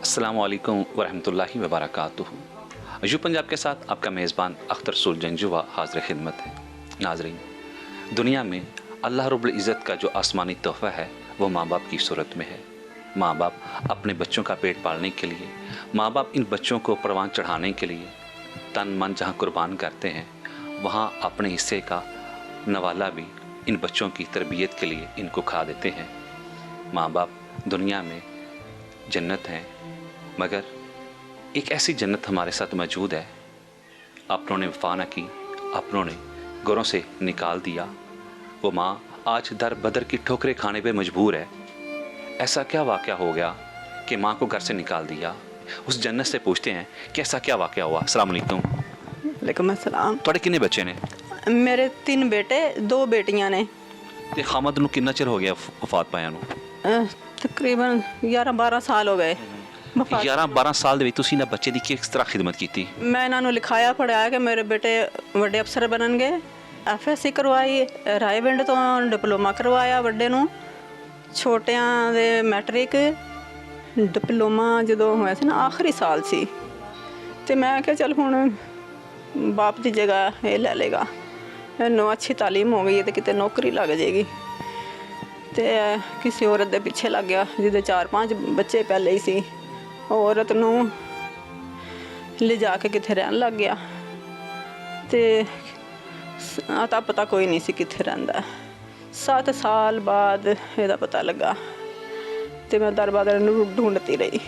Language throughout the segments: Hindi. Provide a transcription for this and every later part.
अस्सलामु अलैकुम वरहमतुल्लाहि वबरकातुहू। यू पंजाब के साथ आपका मेज़बान अख्तर सुल जंजुवा हाज़िर खिदमत है। नाज़रीन, दुनिया में अल्लाह रब्बुल इज़्ज़त का जो आसमानी तोहफ़ा है वो माँ बाप की सूरत में है। माँ बाप अपने बच्चों का पेट पालने के लिए, माँ बाप इन बच्चों को परवान चढ़ाने के लिए तन मन जहाँ कुर्बान करते हैं, वहाँ अपने हिस्से का नवाला भी इन बच्चों की तरबियत के लिए इनको खा देते हैं। माँ बाप दुनिया में जन्नत हैं, मगर एक ऐसी जन्नत हमारे साथ मौजूद है, अपनों ने वफा न की, अपनों ने घरों से निकाल दिया। वो माँ आज दर बदर की ठोकरें खाने पे मजबूर है। ऐसा क्या वाक़या हो गया कि माँ को घर से निकाल दिया? उस जन्नत से पूछते हैं कि ऐसा क्या वाक़या हुआ। अस्सलाम वालेकुम। वालेकुम अस्सलाम। ਤੁਹਾਡੇ ਕਿੰਨੇ ਬੱਚੇ ਨੇ? मेरे 3 बेटे 2 बेटियां ने। ਤੇ ਖਾਮਦ ਨੂੰ ਕਿੰਨਾ ਚਿਰ ਹੋ ਗਿਆ ਵਫਾਤ ਪਾਇਆ ਨੂੰ? तकरीबन 11-12 साल हो गए। 11-12 ਸਾਲ ਦੇ ਵਿੱਚ ਤੁਸੀਂ ਇਹਨਾਂ ਬੱਚੇ ਦੀ ਕਿਸ ਤਰ੍ਹਾਂ ਖਿਦਮਤ ਕੀਤੀ? मैं इन्होंने लिखाया पढ़ाया कि मेरे बेटे ਵੱਡੇ अफसर बनणगे। FSC करवाई, रायविंड तो डिप्लोमा करवाया ਵੱਡੇ ਨੂੰ, ਛੋਟਿਆਂ ਦੇ ਮੈਟ੍ਰਿਕ डिप्लोमा ਜਦੋਂ ਹੋਇਆ ਸੀ ਨਾ ਆਖਰੀ ਸਾਲ ਸੀ, ਤੇ ਮੈਂ ਕਿਹਾ ਚੱਲ ਹੁਣ ਬਾਪ ਦੀ ਜਗ੍ਹਾ ਇਹ ਲੈ ਲੇਗਾ, ਇਹਨੂੰ ਅੱਛੀ ਤਾਲੀਮ ਹੋ ਗਈ ਹੈ ਤੇ ਕਿਤੇ ਨੌਕਰੀ ਲੱਗ ਜਾਏਗੀ। ਤੇ ਕਿਸੇ ਔਰਤ ਦੇ ਪਿੱਛੇ ਲੱਗ ਗਿਆ ਜਿਹਦੇ 4-5 ਬੱਚੇ ਪਹਿਲੇ ਹੀ ਸੀ। ਔਰਤ ਨੂੰ ਲਿਜਾ ਕੇ ਕਿੱਥੇ ਰਹਿਣ ਲੱਗ ਗਿਆ ਤੇ आता पता कोई नहीं सी कित्थे रहिंदा। 7 साल बाद ਇਹਦਾ पता लगा ਤੇ मैं दर बदर ਨੂੰ ढूंढती रही।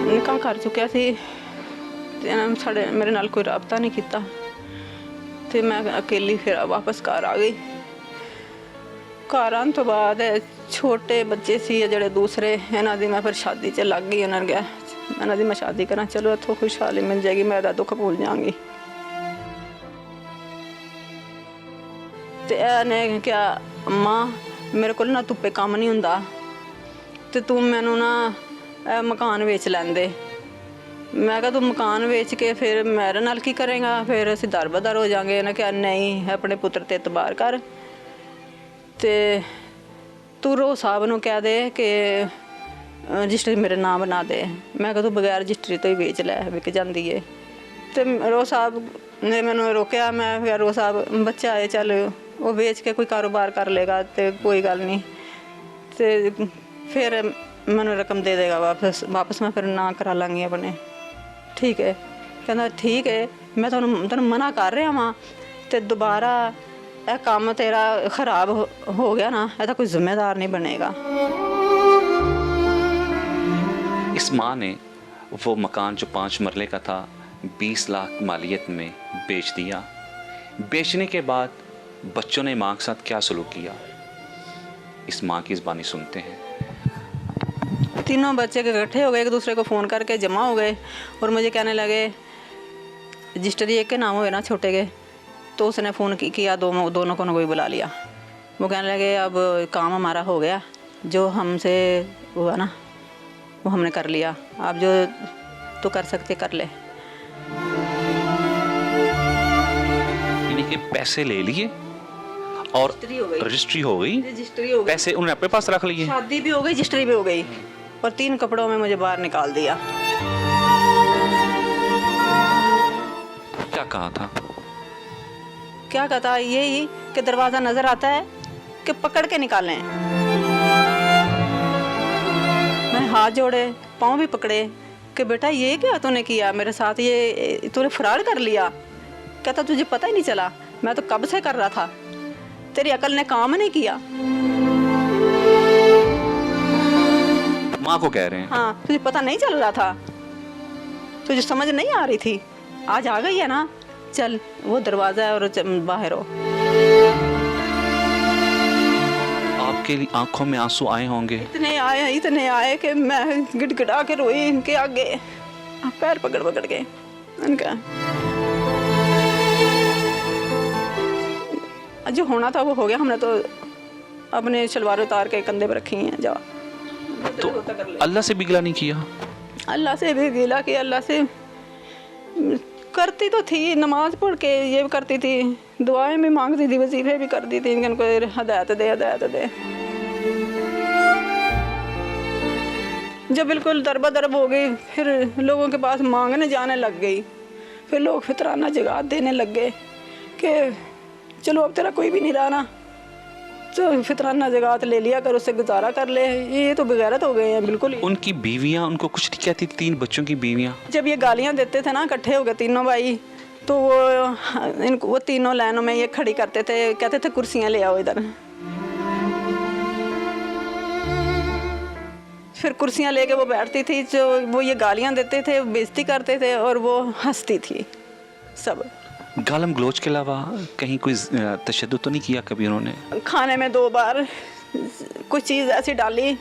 निकाह कर चुकिया सी ते साढ़े मेरे नाल कोई राबता नहीं किया ते मैं अकेली फिर वापस घर आ गई। घर आने तो बाद छोटे बच्चे सी ਜਿਹੜੇ दूसरे इन्हां दी मैं फिर शादी च लग गई। उन्होंने कहा इन्हां दी मैं शादी करा, चलो इत्थों खुशहाली मिल जाएगी, मैं दुख भूल जाऊंगी। ते इहने क्या अम्मा मेरे को ना धुप्पे काम नहीं हुंदा ते तू मैनू ना मकान बेच लैंदे। मैं कहा तू मकान बेच के फिर मेरे नाल की करेगा, फिर असीं दर बदर हो जाएंगे। इन्हें कहा नहीं, अपने पुत्र ते एतबार कर ते तू रो साहब नूं कह दे कि रजिस्ट्री मेरे नाम बना दे। मैं कहा तू बगैर रजिस्ट्री तो ही बेच लै, विक जाती है। तो रो साहब ने मैनू रोकया। मैं रो साहब बच्चा आए, चल वो बेच के कोई कारोबार कर लेगा तो कोई गल नहीं, तो फिर मैनू रकम दे देगा वापस मैं फिर ना करा लाँगी अपने। ठीक है, कहना ठीक है, मैं तुहानूं मना कर रहा वां ते दोबारा यह काम तेरा खराब हो गया ना, ਇਹਦਾ कोई जिम्मेदार नहीं बनेगा। इस माँ ने वो मकान जो 5 मरले का था 20 लाख मालियत में बेच दिया। बेचने के बाद बच्चों ने माँ के साथ क्या सलूक किया, इस माँ की ज़बानी सुनते हैं। तीनों बच्चे इकट्ठे हो गए, एक दूसरे को फ़ोन करके जमा हो गए और मुझे कहने लगे रजिस्ट्री एक के नाम हुए ना छोटे के। तो उसने फ़ोन किया, दोनों को कोई बुला लिया। वो कहने लगे अब काम हमारा हो गया, जो हमसे हुआ ना वो हमने कर लिया, आप जो तो कर सकते कर ले। यानी कि पैसे ले लिए और रजिस्ट्री हो गई, पैसे उन्होंने अपने पास रख लिए, शादी भी हो गई, रजिस्ट्री भी हो गई और 3 कपड़ों में मुझे बाहर निकाल दिया। क्या कहा था? क्या कहता है यही कि दरवाज़ा नज़र आता है कि पकड़ के निकालें। मैंने हाथ जोड़े, पाँव भी पकड़े कि बेटा ये क्या तूने किया मेरे साथ, ये तूने फ्रॉड कर लिया। कहता तुझे पता ही नहीं चला, मैं तो कब से कर रहा था, तेरी अकल ने काम नहीं किया। माँ को कह रहे हैं? हाँ, तुझे पता नहीं चल रहा था, तुझे समझ नहीं आ रही थी, आज आ गई है ना, चल वो दरवाज़ा है और बाहर हो। आपके लिए आंखों में आंसू आए होंगे? इतने आए कि मैं गिड़गिड़ा के रोई इनके आगे, पैर पकड़ पकड़ के। इनका जो होना था वो हो गया, हमने तो अपने शलवार उतार के कंधे पर रखी हैं। जा तो अल्लाह से भी गिला नहीं किया? अल्लाह से भी गिला कि अल्लाह से करती तो थी, नमाज पढ़ के ये भी करती थी, दुआएं भी मांगती थी, वजीफे भी करती थी, इनको हिदायत दे हिदायत दे। जब बिल्कुल दरबदरब हो गई, फिर लोगों के पास मांगने जाने लग गई। फिर लोग फितराना जगात देने लग गए कि चलो अब तेरा कोई भी नहीं रहा ना, तो फितराना जगात ले लिया कर, उससे गुजारा कर ले। ये तो बेगैरत हो गए हैं बिल्कुल ही। उनकी बीवियां उनको कुछ नहीं कहती? 3 बच्चों की बीवियां जब ये गालियाँ देते थे ना इकट्ठे हो गए तीनों भाई, तो वो तीनों लाइनों में ये खड़ी करते थे, कहते थे कुर्सियाँ ले आओ इधर। फिर कुर्सियाँ लेके वो बैठती थी, जो वो ये गालियाँ देते थे, बेइज्जती करते थे और वो हंसती थी सब। गालम गलोच के अलावा कहीं कोई तशद्दुद तो नहीं किया कभी उन्होंने? खाने में 2 बार कुछ चीज़ ऐसी डाली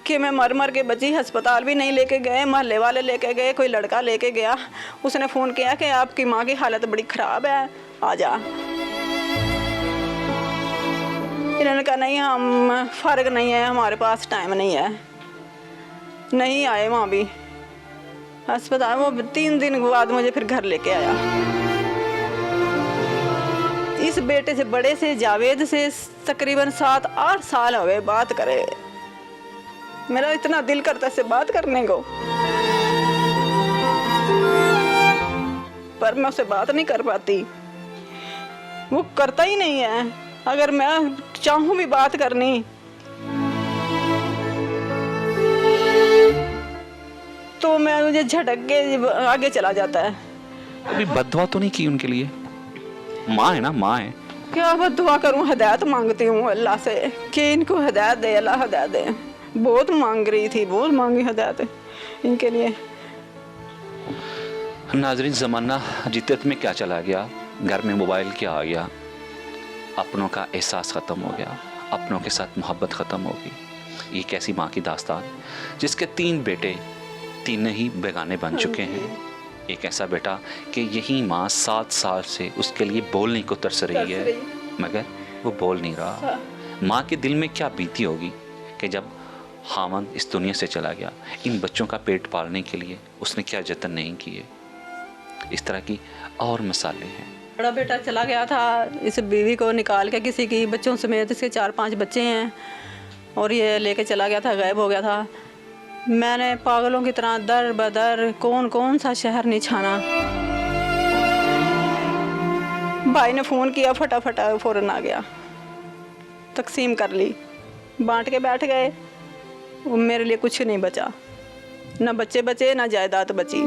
कि मैं मर मर के बची। अस्पताल भी नहीं लेके गए, मोहल्ले वाले लेके गए, कोई लड़का लेके गया, उसने फ़ोन किया कि आपकी माँ की हालत बड़ी ख़राब है, आ जा। इन्होंने कहा नहीं, हम फ़र्क नहीं है, हमारे पास टाइम नहीं है। नहीं आए वहाँ भी अस्पताल। वो 3 दिन के बाद मुझे फिर घर लेके आया। इस बेटे से, बड़े से, जावेद से तकरीबन 7-8 साल हो गए बात करे। मेरा इतना दिल करता है इससे बात करने को, पर मैं उससे बात नहीं कर पाती। वो करता ही नहीं है। अगर मैं चाहूँ भी बात करनी तो मैं मुझे झटक के आगे चला जाता है। अभी बददुआ तो नहीं की उनके लिए? माँ है ना, माँ है। क्या मैं दुआ करूँ? हिदायत मांगती हूँ अल्लाह से कि इनको हिदायत दे, अल्लाह हिदायत दे। बहुत मांग रही थी, बहुत मांगी हिदायत इनके लिए। नाजरीन, ज़माना जिद्दत में क्या चला गया, घर में मोबाइल क्या आ गया, अपनों का एहसास ख़त्म हो गया, अपनों के साथ मोहब्बत ख़त्म हो गई। ये कैसी माँ की दास्तान जिसके 3 बेटे, तीनों ही बेगाने बन चुके हैं। एक ऐसा बेटा कि यही माँ 7 साल से उसके लिए बोलने को तरस रही है, मगर वो बोल नहीं रहा। माँ के दिल में क्या बीती होगी कि जब हामन इस दुनिया से चला गया, इन बच्चों का पेट पालने के लिए उसने क्या जतन नहीं किए। इस तरह की और मिसालें हैं। बड़ा बेटा चला गया था, इस बीवी को निकाल के किसी की, बच्चों समेत इसके 4-5 बच्चे हैं, और ये लेके चला गया था, गायब हो गया था। मैंने पागलों की तरह दर बदर कौन सा शहर नहीं छाना। भाई ने फ़ोन किया, फटाफट फ़ौरन आ गया, तकसीम कर ली, बांट के बैठ गए। वो मेरे लिए कुछ नहीं बचा, ना बच्चे बचे, ना जायदाद बची।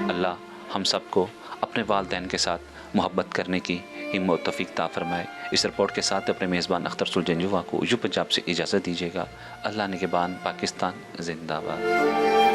अल्लाह हम सबको अपने वालिदैन के साथ मोहब्बत करने की हिम्मत तौफीक अता फरमाए। इस रिपोर्ट के साथ अपने मेज़बान अख्तर सुलझंजुवा को यूं पंजाब से इजाज़त दीजिएगा। अल्लाह निगहबान, पाकिस्तान जिंदाबाद।